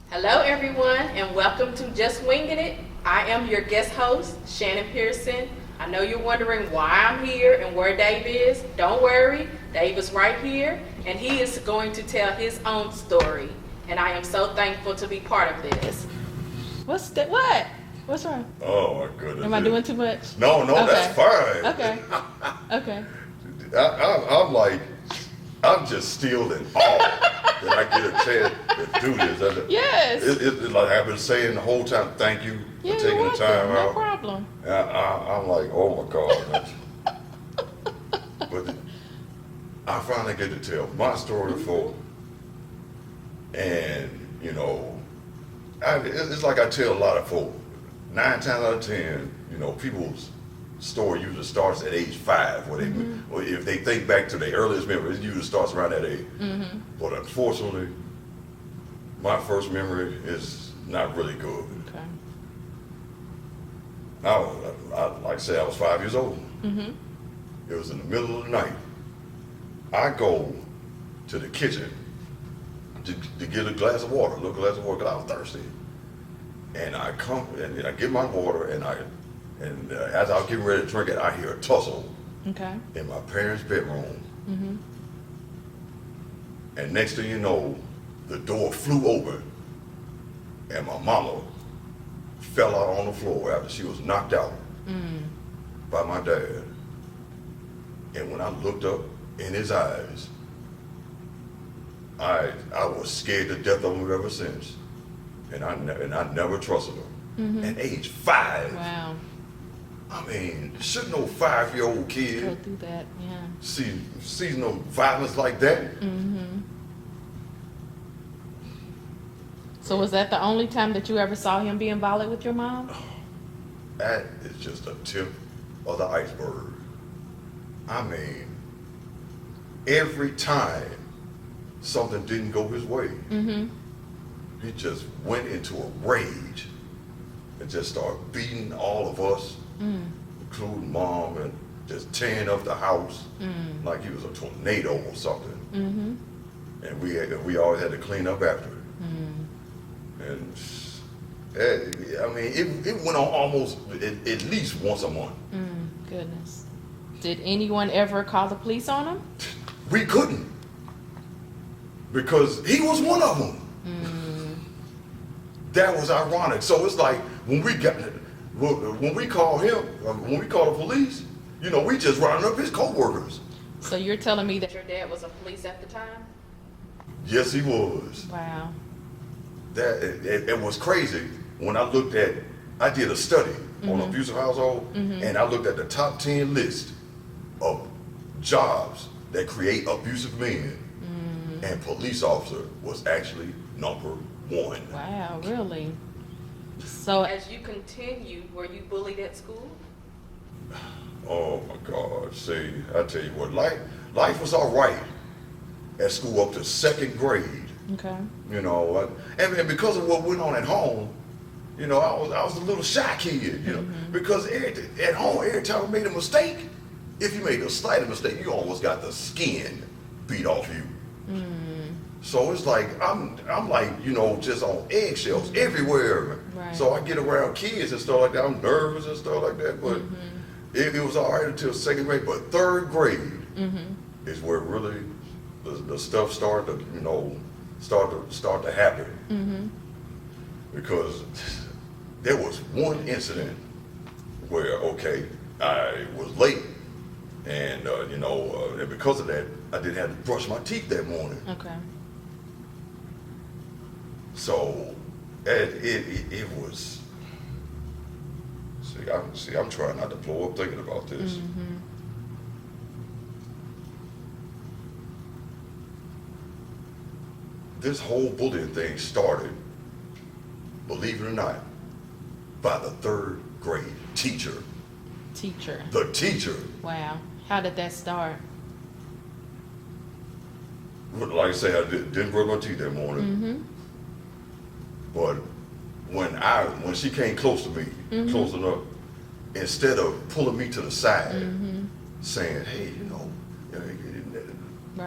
Hello, everyone, and welcome to Just Wingin' It. I am your guest host, Shannon Pearson. I know you're wondering why I'm here and where Dave is. Don't worry, Dave is right here, and he is going to tell his own story. And I am so thankful to be part of this. What's that? What? What's wrong? Oh my goodness. Am I doing too much? No, Okay. that's fine. Okay. Okay. I'm like, I'm just still in awe that I get a chance to do this. Yes. It's like I've been saying the whole time, thank you Yeah, for taking you're the time welcome. No out. problem. I'm like, oh my God. But I finally get to tell my story to folk. And, you know, it's like I tell a lot of folk, 9 times out of 10, you know, people's story usually starts at age 5, or if they think back to their earliest memory, it usually starts around that age. But unfortunately, my first memory is not really good. Okay. Like I said, I was 5 years old. It was in the middle of the night. I go to the kitchen to get a glass of water, because I was thirsty. And I come and I get my water, and as I was getting ready to drink it, I hear a tussle Okay. in my parents' bedroom. And next thing you know, the door flew open, and my mama fell out on the floor after she was knocked out by my dad. And when I looked up in his eyes, I was scared to death of him ever since, and I never trusted him. At age 5, Wow. I mean, shouldn't no 5-year-old Go kid through that. Yeah. see no violence like that? So was that the only time that you ever saw him being violent with your mom? That is just a tip of the iceberg. I mean, every time something didn't go his way, he just went into a rage and just started beating all of us, including mom, and just tearing up the house like he was a tornado or something. And we always had to clean up after it. And I mean, it went on almost at least once a month. Goodness. Did anyone ever call the police on him? We couldn't, because he was one of them. That was ironic. So it's like when we call him, when we call the police, you know, we just rounded up his co-workers. So you're telling me that Your dad was a police at the time? Yes, he was. wow. That it was crazy when I did a study on abusive household, and I looked at the top 10 list of jobs that create abusive men, and police officer was actually number 1. Wow, really? So As you continued, were you bullied at school? Oh my God! See, I tell you what, life was all right at school up to 2nd grade. okay. You know, and because of what went on at home, you know, I was a little shy kid, you know, because at home, every time I made a mistake, if you made the slightest mistake, you almost got the skin beat off you. So it's like I'm like, you know, just on eggshells everywhere. Right. So I get around kids and stuff like that. I'm nervous and stuff like that, but it was all right until 2nd grade. But 3rd grade is where really the stuff started to, you know, start to happen. Because there was one incident where, okay, I was late, and you know, and because of that, I didn't have to brush my teeth that morning. Okay. So it was. See, I'm trying not to blow up thinking about this. This whole bullying thing started, believe it or not, by the 3rd grade teacher. Teacher. The teacher. Wow. How did that start? Like I say, I didn't brush my teeth that morning. But when she came close to me, close enough, instead of pulling me to the side, saying, "Hey, you know,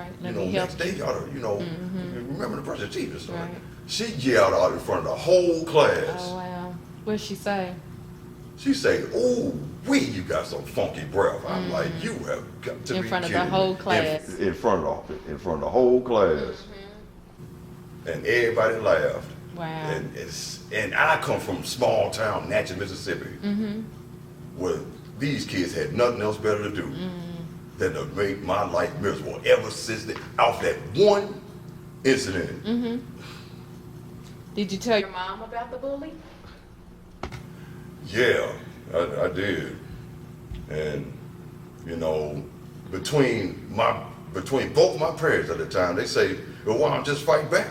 Right. You Let know, me help next day, you ought to, you know, remember the person teacher. So Right. she yelled out in front of the whole class. Oh, wow. What'd she say? She said, "Oh, you got some funky breath." I'm like, "You have got to In be front of the kidding whole me." class. In front of the whole class, and everybody laughed. Wow. And I come from small town Natchez, Mississippi, where these kids had nothing else better to do than to make my life miserable. Ever since off that one incident. Did you tell Your mom about the bully? Yeah, I did. And, you know, between both my parents at the time, they say, well, why don't just fight back?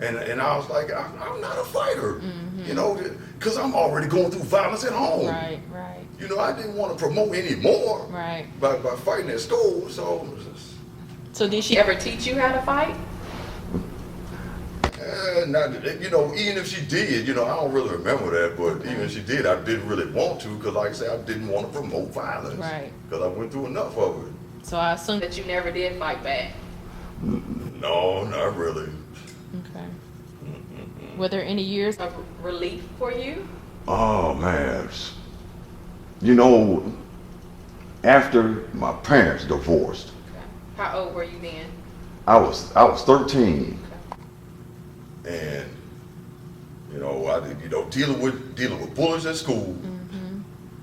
And I was like, I'm not a fighter, you know, because I'm already going through violence at home. Right, right, You know, I didn't want to promote any more right. by fighting at school, so So did She she ever teach you how to fight? not, you know, even if she did, you know, I don't really remember that, but even if she did, I didn't really want to, because like I said, I didn't want to promote violence. Right. Because I went through enough of it. So I assume That you never did fight back? No, not really. okay. Were there any years Of relief for you? Oh man, you know, after my parents divorced, Okay. How old were you then? I was 13, and you know, I did, you know, dealing with bullies at school,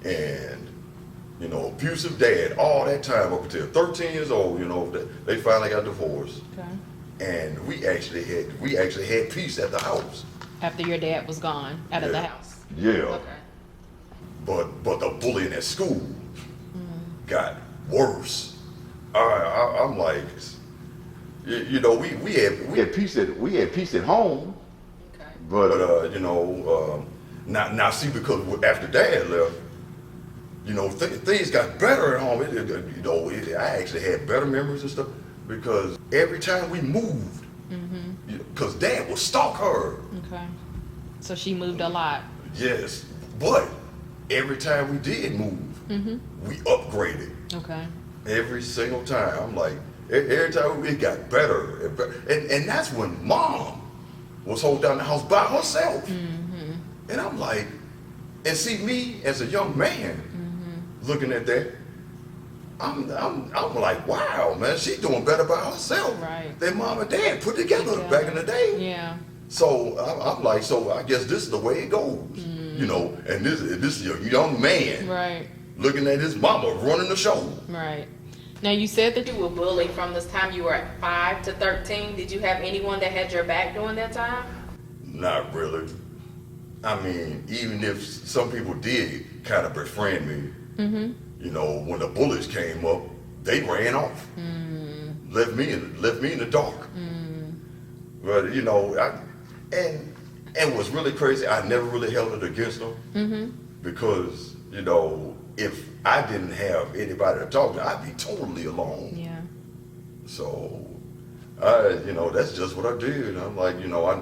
and you know, abusive dad all that time up until 13 years old. You know, they finally got divorced, Okay. and we actually had peace at the house. After your dad was gone out of the Yeah. house? Yeah. Okay. But the bullying at school got worse. I'm like, you know, we had peace at home, Okay. but you know, now see, because after Dad left, you know, things got better at home. You know, I actually had better memories and stuff because every time we moved, because Dad would stalk her. Okay. So she moved a lot. Yes, but every time we did move, we upgraded. Okay. Every single time. I'm like, every time it got better. And better. And that's when Mom was holding down the house by herself. And I'm like, and see me as a young man looking at that, I'm like, wow, man, she's doing better by herself Right. than Mom and Dad put together Yeah. back in the day. Yeah. So I'm like, so I guess this is the way it goes, you know. And this is a young man Right. looking at his mama running the show. Right. Now you said that You were bullied from this time you were at 5 to 13. Did you have anyone that had your back during that time? Not really. I mean, even if some people did kind of befriend me, you know, when the bullets came up, they ran off, left me in the dark. But you know, and what's really crazy, I never really held it against them because you know, if I didn't have anybody to talk to, I'd be totally alone. Yeah. So, you know, that's just what I did. I'm like, you know, I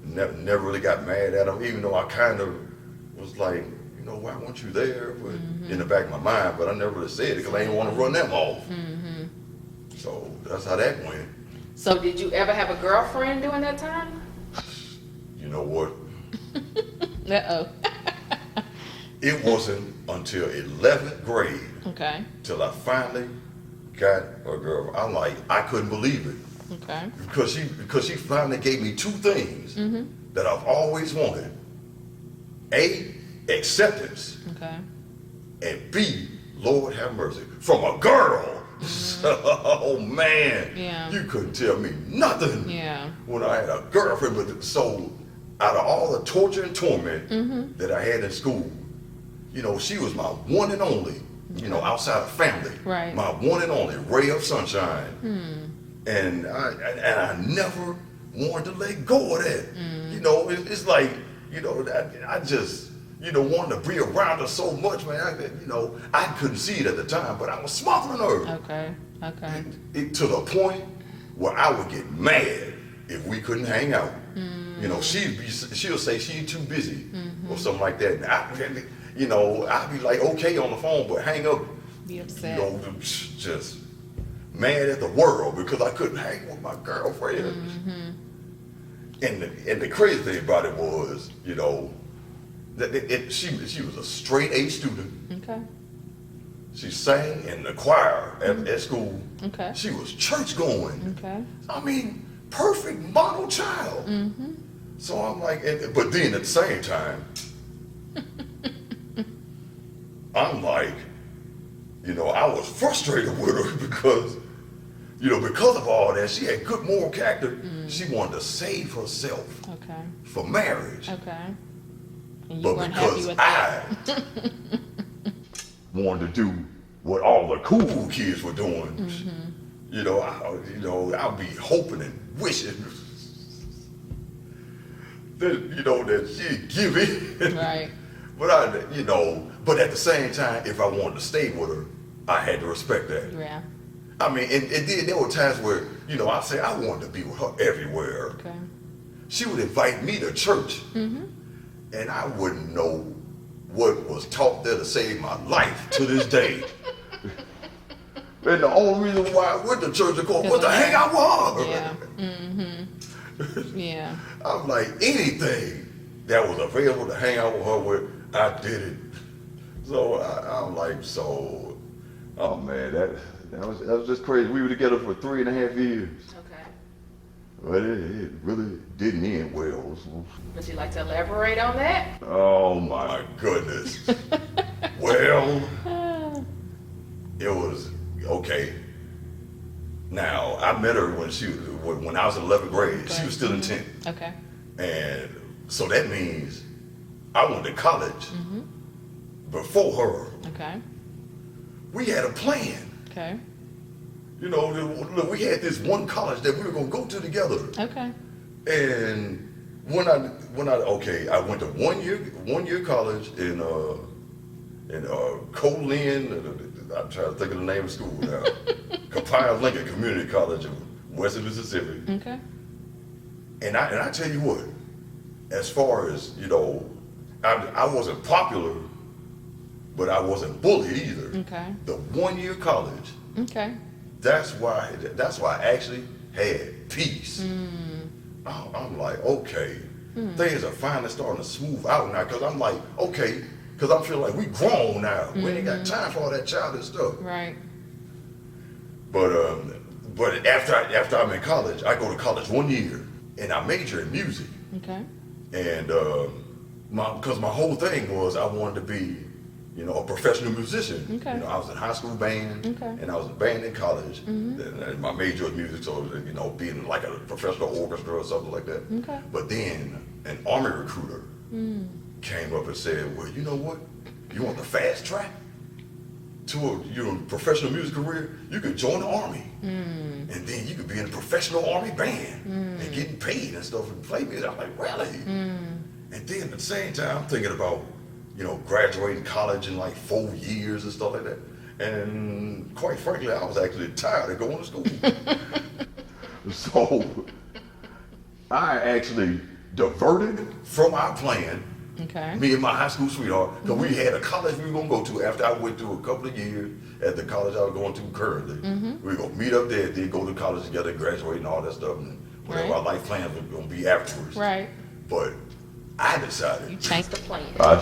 never really got mad at them, even though I kind of was like, you know, why weren't you there? But in the back of my mind, but I never really said it because I didn't want to run them off. So that's how that went. So did you ever have a girlfriend during that time? You know what? Uh-oh. It wasn't until 11th grade Okay. till I finally got a girl. I'm like, I couldn't believe it. Okay. Because she finally gave me two things that I've always wanted. A, acceptance, Okay. and B, Lord have mercy, from a girl. Oh man, Yeah. you couldn't tell me nothing Yeah. when I had a girlfriend. But so out of all the torture and torment that I had in school, you know, she was my one and only, you know, outside of family, Right. my one and only ray of sunshine. And I never wanted to let go of that. You know, it's like, you know, I just, you know, wanted to be around her so much, man. You know, I couldn't see it at the time, but I was smothering her. Okay. Okay. To the point where I would get mad if we couldn't hang out. You know, she'll say she's too busy or something like that. And you know, I'd be like, okay on the phone, but hang up. Be You upset. know, just mad at the world because I couldn't hang with my girlfriends. And the crazy thing about it was, you know, that she was a straight A student. Okay. She sang in the choir at school. Okay. She was church going. Okay. I mean, perfect model child. So I'm like, but then at the same time, I'm like, you know, I was frustrated with her because, you know, because of all that, she had good moral character. She wanted to save herself Okay. for marriage. Okay. And you But weren't happy because with that. I wanted to do what all the cool kids were doing, you know, I'll be hoping and wishing that, you know, that she'd give in. Right. But but at the same time, if I wanted to stay with her, I had to respect that. Yeah. I mean, and then there were times where, you know, I'd say I wanted to be with her everywhere. Okay. She would invite me to church, and I wouldn't know what was taught there to save my life to this day. And the only reason why I went to church, of course, was to hang out with her. Yeah. Yeah. I'm like, anything that was available to hang out with her with, I did it. So I'm like, oh man, that was just crazy. We were together for 3.5 years. Okay. But it really didn't end well. So. Would you like to elaborate on that? Oh my goodness. Well, it was okay. Now I met her when I was in 11th grade. Okay. She was still in 10th. Okay. And so that means I went to college before her. Okay. We had a plan. Okay. You know, look, we had this one college that we were gonna go to together. Okay. And when I went to one year college in Colin. I'm trying to think of the name of school now. Copiah Lincoln Community College in Western Mississippi. Okay. And I tell you what, as far as, you know, I wasn't popular, but I wasn't bullied either. Okay. The 1 year college, Okay. that's why I actually had peace. I'm like, okay, things are finally starting to smooth out now, because I'm like, okay, because I'm feeling like we grown now. We ain't got time for all that childish stuff. Right. But after I'm in college, I go to college 1 year, and I major in music. Okay. And because my whole thing was I wanted to be, you know, a professional musician. Okay. You know, I was in high school band, Okay. and I was in band in college. And my major was music, so you know, being like a professional orchestra or something like that. Okay. But then an Army recruiter came up and said, "Well, you know what? You want the fast track to a professional music career? You could join the Army, and then you could be in a professional Army band and getting paid and stuff and play music." I'm like, really? And then at the same time, I'm thinking about, you know, graduating college in like 4 years and stuff like that. And quite frankly, I was actually tired of going to school. So I actually diverted from our plan, Okay. me and my high school sweetheart, because we had a college we were going to go to after I went through a couple of years at the college I was going to currently. We were going to meet up there, then go to college together, graduate and all that stuff, and whatever Right. our life plans were going to be afterwards. Right. But I decided, You Change changed. the plan. I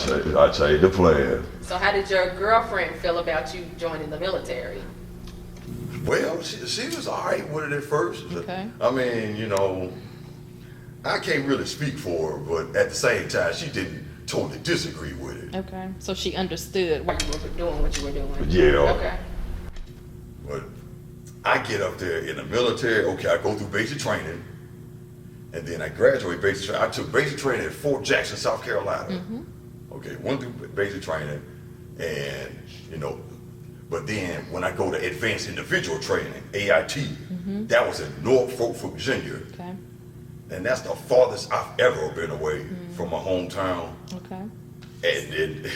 changed the plan. So how did your girlfriend feel about you joining the military? Well, she was all right with it at first. Okay. I mean, you know, I can't really speak for her, but at the same time, she didn't totally disagree with it. Okay. So she understood. Why you were doing what you were doing? Yeah. Okay. But I get up there in the military, okay, I go through basic training, and then I graduate basic training. I took basic training at Fort Jackson, South Carolina. Okay, went through basic training, and, you know, but then when I go to advanced individual training, AIT, that was in Norfolk, Virginia. Okay. And that's the farthest I've ever been away from my hometown. Okay. And it,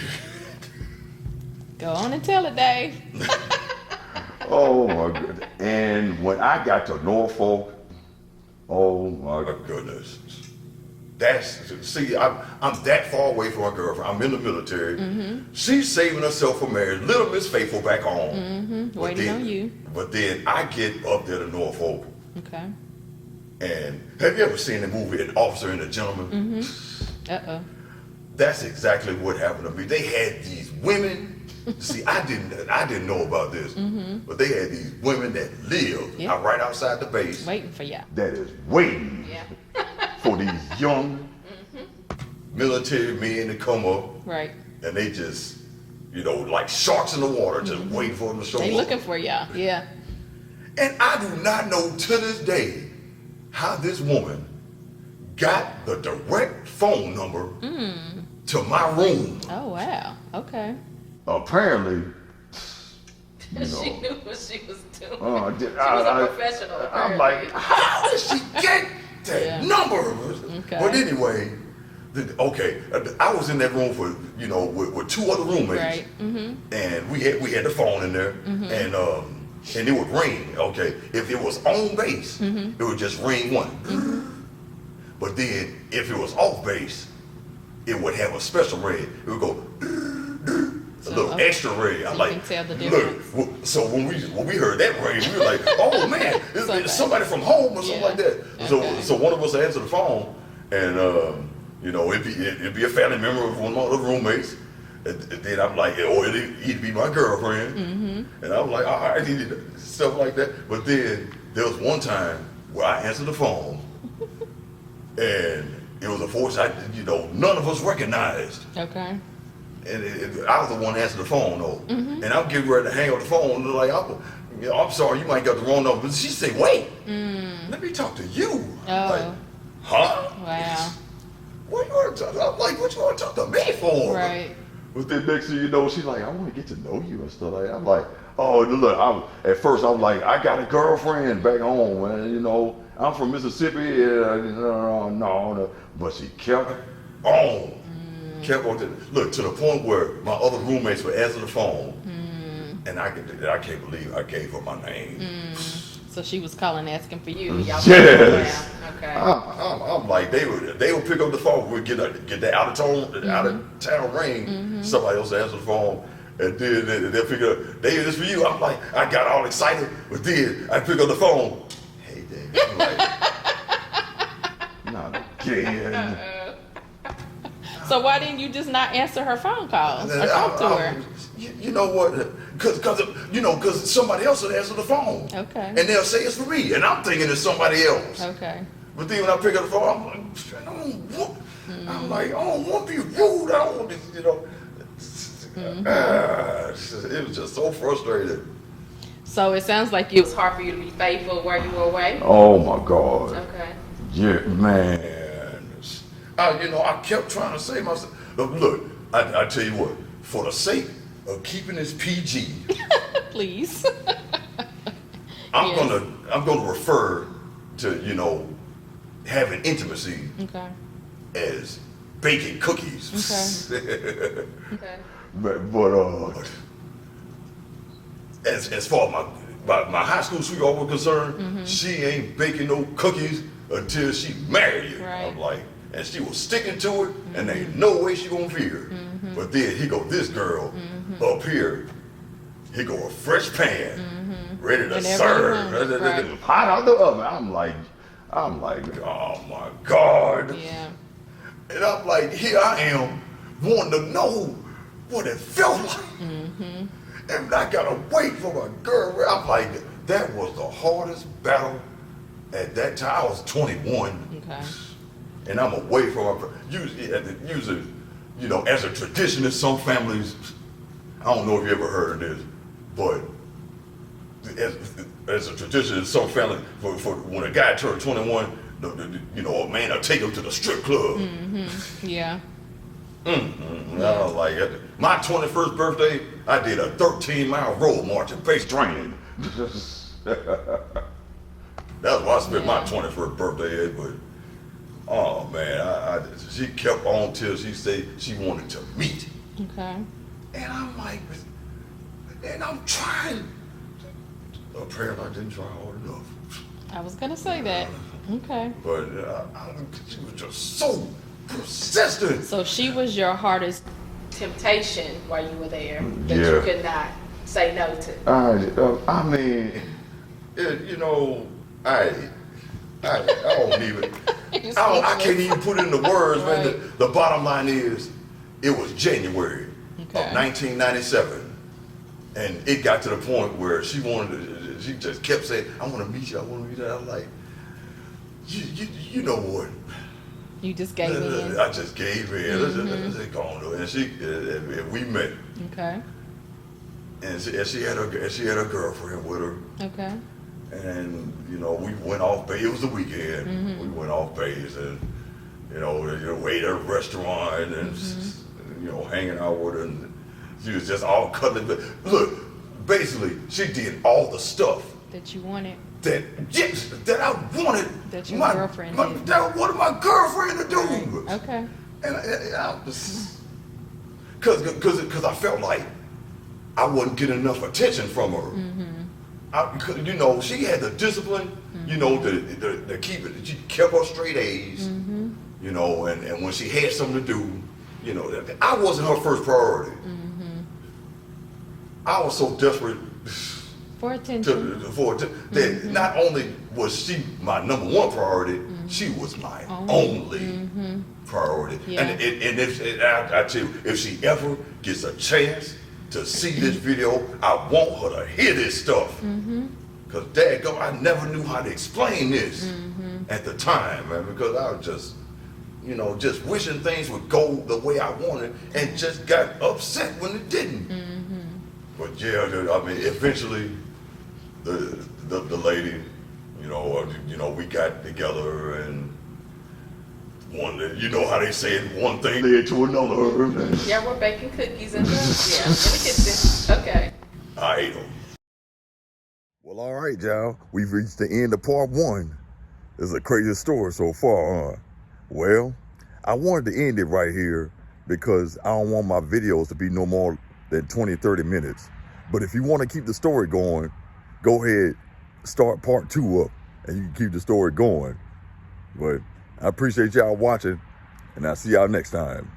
Go on and tell it, Dave. oh my goodness. And when I got to Norfolk, oh my goodness. See, I'm that far away from my girlfriend. I'm in the military. She's saving herself for marriage. Little Miss Faithful back home. Waiting on you. But then I get up there to Norfolk. Okay. And have you ever seen the movie An Officer and a Gentleman? Uh-oh. That's exactly what happened to me. They had these women. See, I didn't know about this, but they had these women that lived right outside the base. Waiting for you. That is waiting for these young military men to come up. Right. And they just, like sharks in the water, just waiting for them to show up. They looking for y'all. Yeah. And I do not know to this day how this woman got the direct phone number to my room. Oh, wow. Okay. Apparently, She knew what she was doing. She was a professional. I'm apparently. like, how did she get that number? Okay. But anyway, I was in that room for with two other roommates, Right. and we had the phone in there, and it would ring. Okay, if it was on base, it would just ring one. But then if it was off base, it would have a special ring. It would go. A little extra ring. So I'm you like, can tell the difference. look. So when we heard that ring, we were like, oh man, it's somebody from home or something like that. Okay. So one of us answered the phone, and it'd be a family member of one of my other roommates. And then I'm like, it'd be my girlfriend, and I'm like, all right, stuff like that. But then there was one time where I answered the phone, and it was a voice none of us recognized. Okay. And I was the one answering the phone though, and I'm getting ready to hang up the phone. And like, I'm sorry, you might got the wrong number. But she said, "Wait, let me talk to you." Oh. Like, huh? Wow. What you want to talk? I'm like, what you want to talk to me for? Right. But then next thing you know, she's like, I want to get to know you and stuff like that. I'm like, oh, look. At first, I'm like, I got a girlfriend back home, and I'm from Mississippi. No. But she kept on. Kept on to the point where my other roommates would answer the phone, and I can't believe I gave her my name. So she was calling asking for you. Y'all Yes. Okay. I'm like they would pick up the phone. We'd get that out of town ring. Somebody else answer the phone, and then they'll pick up. David, this for you. I'm like, I got all excited, but then I pick up the phone. Hey, David. I'm like, not again. So why didn't you just not answer her phone calls or talk to her? You know what? Because somebody else would answer the phone. Okay. And they'll say it's for me, and I'm thinking it's somebody else. Okay. But then when I pick up the phone, I'm like, I don't want to be rude. I don't want to, it was just so frustrating. So it sounds like It was hard for you to be faithful while you were away. Oh my God. Okay. Yeah, man. I kept trying to say myself. Look, I tell you what, for the sake of keeping this PG, please. I'm Yes. gonna refer to having intimacy Okay. as baking cookies. Okay. but as far as my high school sweetheart was concerned, she ain't baking no cookies until she married you. Right. I'm like, and she was sticking to it, and there ain't no way she gonna veer. But then he go, this girl up here, he go a fresh pan, ready to Whenever serve, you want, right. hot out the oven. I'm like, oh my God. Yeah. And I'm like, here I am, wanting to know what it felt like. And I gotta wait for my girl. I'm like, that was the hardest battle at that time. I was 21. Okay. And I'm away from her. Usually, as a tradition in some families, I don't know if you ever heard of this, but as a tradition in some families, for when a guy turned 21, a man will take him to the strip club. Yeah. I was like, my 21st birthday, I did a 13-mile road march and face training. That's why I spent my 21st birthday at, but oh man, she kept on till she said she wanted to meet. Okay. And I'm like, and I'm trying. Apparently I didn't try hard enough. I was gonna say that. Okay. But she was just so persistent. So she was your hardest. Temptation while you were there that Yeah. you could not say no to. I mean, you know, I don't even, I can't even put it into words, man. Right. The bottom line is, it was January Okay. of 1997, and it got to the point where she just kept saying, I want to meet you, I want to meet you. I'm like, you know what? You just gave in. I just gave in. Let's just go on to it. And we met. Okay. And she had her girlfriend with her. Okay. And you know, we went off base. It was the weekend. We went off base, and you know, we ate at a restaurant, and you know, hanging out with her. And she was just all cuddling. But look, basically, she did all the stuff That you wanted. that I wanted. That your girlfriend did. That I wanted my girlfriend to do. Okay. And I was, cause I felt like I wasn't getting enough attention from her. You know, she had the discipline, you know, to keep it. She kept her straight A's, you know, and when she had something to do, you know, I wasn't her first priority. I was so desperate For attention. that not only was she my number one priority, she was my only priority. Yeah. And I tell you, if she ever gets a chance to see this video, I want her to hear this stuff. Because daggone, I never knew how to explain this at the time, man, because I was just, you know, just wishing things would go the way I wanted and just got upset when it didn't. But yeah, I mean, eventually, the lady, you know, we got together, and you know how they say it, one thing led to another. Yeah, we're baking cookies and stuff. Yeah, in the kitchen. Okay. I ate them. Well, all right, y'all. We've reached the end of part one. This is a crazy story so far, huh? Well, I wanted to end it right here because I don't want my videos to be no more than 20, 30 minutes. But if you want to keep the story going, go ahead, start part two up, and you can keep the story going. But I appreciate y'all watching, and I'll see y'all next time.